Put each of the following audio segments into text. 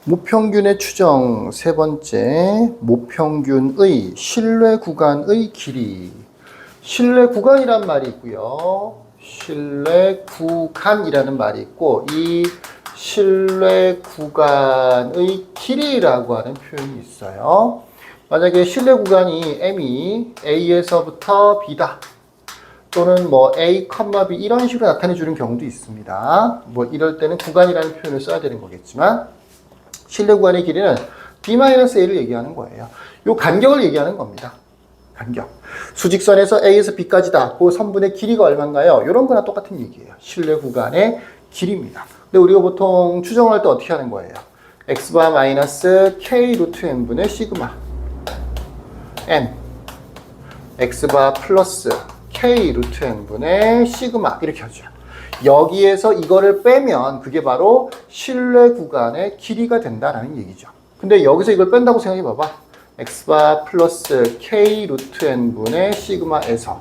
모평균의 추정 세 번째, 모평균의 신뢰 구간의 길이. 신뢰 구간이란 말이 있고요. 신뢰 구간이라는 말이 있고, 이 신뢰 구간의 길이라고 하는 표현이 있어요. 만약에 신뢰 구간이 M이 A에서부터 B다. 또는 뭐 A, B 이런 식으로 나타내 주는 경우도 있습니다. 뭐 이럴 때는 구간이라는 표현을 써야 되는 거겠지만, 신뢰 구간의 길이는 B-A를 얘기하는 거예요. 요 간격을 얘기하는 겁니다. 간격. 수직선에서 A에서 B까지다. 그 선분의 길이가 얼마인가요? 이런 거나 똑같은 얘기예요. 신뢰 구간의 길이입니다. 근데 우리가 보통 추정할 때 어떻게 하는 거예요? x바 마이너스 k 루트 n분의 시그마 n x바 플러스 k 루트 n분의 시그마 이렇게 하죠. 여기에서 이거를 빼면 그게 바로 신뢰 구간의 길이가 된다라는 얘기죠. 근데 여기서 이걸 뺀다고 생각해 봐봐. x바 플러스 k 루트 n분의 시그마에서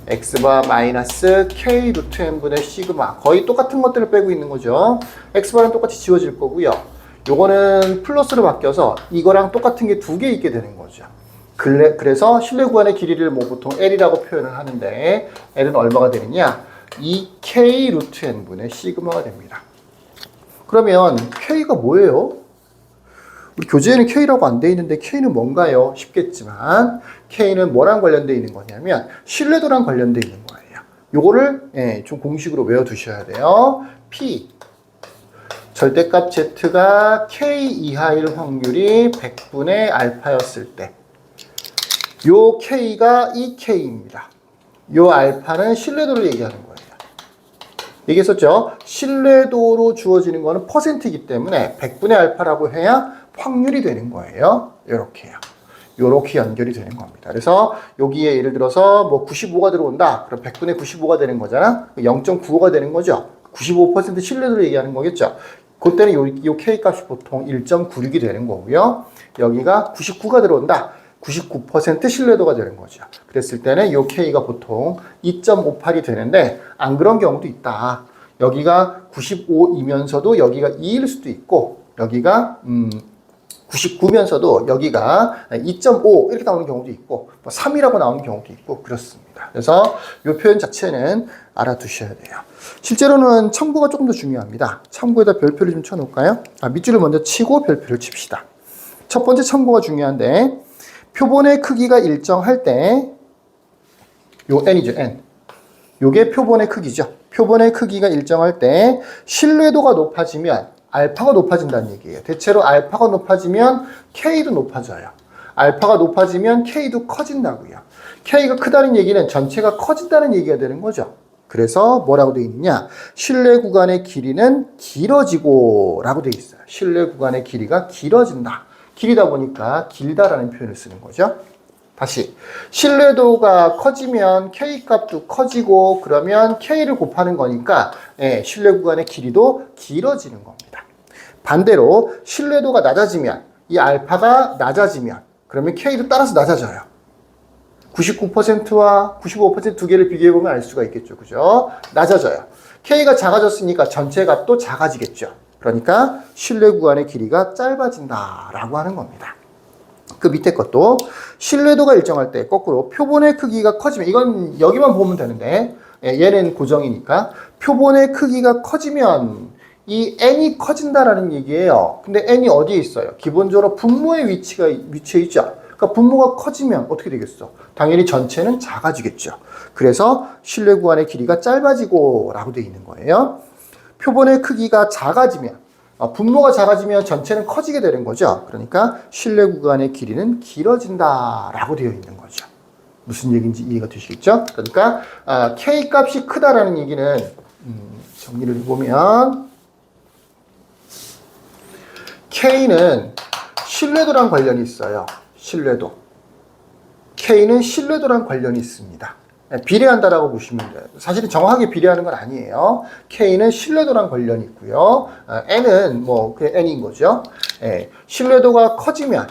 x바 마이너스 k 루트 n분의 시그마 거의 똑같은 것들을 빼고 있는 거죠. x바는 똑같이 지워질 거고요. 요거는 플러스로 바뀌어서 이거랑 똑같은 게 두 개 있게 되는 거죠. 그래서 신뢰 구간의 길이를 뭐 보통 L이라고 표현을 하는데 L은 얼마가 되느냐? 2k 루트 n분의 시그마가 됩니다. 그러면 k가 뭐예요? 우리 교재에는 k라고 안 돼 있는데 k는 뭔가요? 쉽겠지만 k는 뭐랑 관련되어 있는 거냐면 신뢰도랑 관련되어 있는 거예요. 요거를 좀 공식으로 외워두셔야 돼요. p 절대값 z가 k 이하일 확률이 100분의 알파였을 때 요 k가 2k입니다. 요 알파는 신뢰도를 얘기하는 거예요. 얘기했었죠? 신뢰도로 주어지는 거는 퍼센트이기 때문에 100분의 알파라고 해야 확률이 되는 거예요. 요렇게요. 요렇게 연결이 되는 겁니다. 그래서 여기에 예를 들어서 뭐 95가 들어온다. 그럼 100분의 95가 되는 거잖아. 0.95가 되는 거죠. 95% 신뢰도를 얘기하는 거겠죠. 그때는 요 K 값이 보통 1.96이 되는 거고요. 여기가 99가 들어온다. 99% 신뢰도가 되는 거죠. 그랬을 때는 이 K가 보통 2.58이 되는데 안 그런 경우도 있다. 여기가 95이면서도 여기가 2일 수도 있고 여기가 99면서도 여기가 2.5 이렇게 나오는 경우도 있고 3이라고 나오는 경우도 있고 그렇습니다. 그래서 이 표현 자체는 알아두셔야 돼요. 실제로는 첨부가 조금 더 중요합니다. 첨부에다 별표를 좀 쳐놓을까요? 밑줄을 먼저 치고 별표를 칩시다. 첫 번째 첨부가 중요한데 표본의 크기가 일정할 때, 요 n이죠, n. 요게 표본의 크기죠. 표본의 크기가 일정할 때 신뢰도가 높아지면 알파가 높아진다는 얘기예요. 대체로 알파가 높아지면 k도 높아져요. 알파가 높아지면 k도 커진다고요. k가 크다는 얘기는 전체가 커진다는 얘기가 되는 거죠. 그래서 뭐라고 되어 있느냐? 신뢰 구간의 길이는 길어지고 라고 되어 있어요. 신뢰 구간의 길이가 길어진다. 길이다 보니까 길다라는 표현을 쓰는 거죠. 다시 신뢰도가 커지면 K 값도 커지고 그러면 K를 곱하는 거니까 신뢰 구간의 길이도 길어지는 겁니다. 반대로 신뢰도가 낮아지면 이 알파가 낮아지면 그러면 K도 따라서 낮아져요. 99%와 95% 두 개를 비교해보면 알 수가 있겠죠. 그죠? 낮아져요. K가 작아졌으니까 전체 값도 작아지겠죠. 그러니까 신뢰 구간의 길이가 짧아진다라고 하는 겁니다. 그 밑에 것도 신뢰도가 일정할 때 거꾸로 표본의 크기가 커지면 이건 여기만 보면 되는데 얘는 고정이니까 표본의 크기가 커지면 이 n이 커진다라는 얘기예요. 근데 n이 어디에 있어요? 기본적으로 분모의 위치해 있죠. 그러니까 분모가 커지면 어떻게 되겠어? 당연히 전체는 작아지겠죠. 그래서 신뢰 구간의 길이가 짧아지고 라고 되어 있는 거예요. 표본의 크기가 작아지면 분모가 작아지면 전체는 커지게 되는 거죠. 그러니까 신뢰 구간의 길이는 길어진다라고 되어 있는 거죠. 무슨 얘기인지 이해가 되시겠죠? 그러니까 K 값이 크다라는 얘기는 정리를 해보면 K는 신뢰도랑 관련이 있어요. 신뢰도. K는 신뢰도랑 관련이 있습니다. 비례한다라고 보시면 돼요. 사실은 정확하게 비례하는 건 아니에요. K는 신뢰도랑 관련이 있고요. N은 뭐 그냥 N인 거죠. 신뢰도가 커지면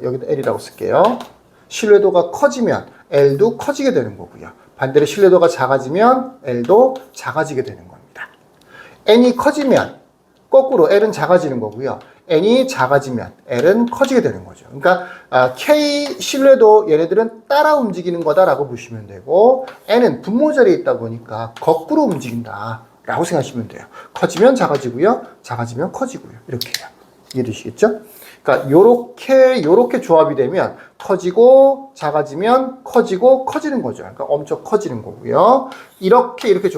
여기다 L이라고 쓸게요. 신뢰도가 커지면 L도 커지게 되는 거고요. 반대로 신뢰도가 작아지면 L도 작아지게 되는 겁니다. N이 커지면 거꾸로 L은 작아지는 거고요. N이 작아지면 L은 커지게 되는 거죠. 그러니까 K 신뢰도 얘네들은 따라 움직이는 거다라고 보시면 되고, N은 분모 자리에 있다 보니까 거꾸로 움직인다 라고 생각하시면 돼요. 커지면 작아지고요, 작아지면 커지고요. 이렇게 해요. 이해되시겠죠? 그러니까 요렇게 조합이 되면 커지고 작아지면 커지고 커지는 거죠. 그러니까 엄청 커지는 거고요. 이렇게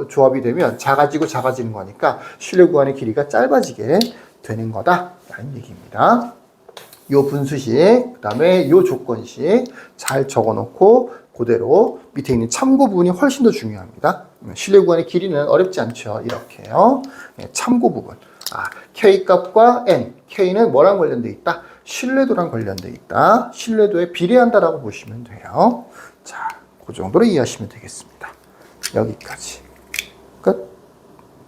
조합이 되면 작아지고 작아지는 거니까 신뢰 구간의 길이가 짧아지게 되는 거다라는 얘기입니다. 요 분수식, 그 다음에 요 조건식 잘 적어놓고 그대로 밑에 있는 참고 부분이 훨씬 더 중요합니다. 신뢰 구간의 길이는 어렵지 않죠. 이렇게요. 참고 부분. K 값과 N. K는 뭐랑 관련돼 있다? 신뢰도랑 관련돼 있다. 신뢰도에 비례한다라고 보시면 돼요. 자, 그 정도로 이해하시면 되겠습니다. 여기까지. 끝.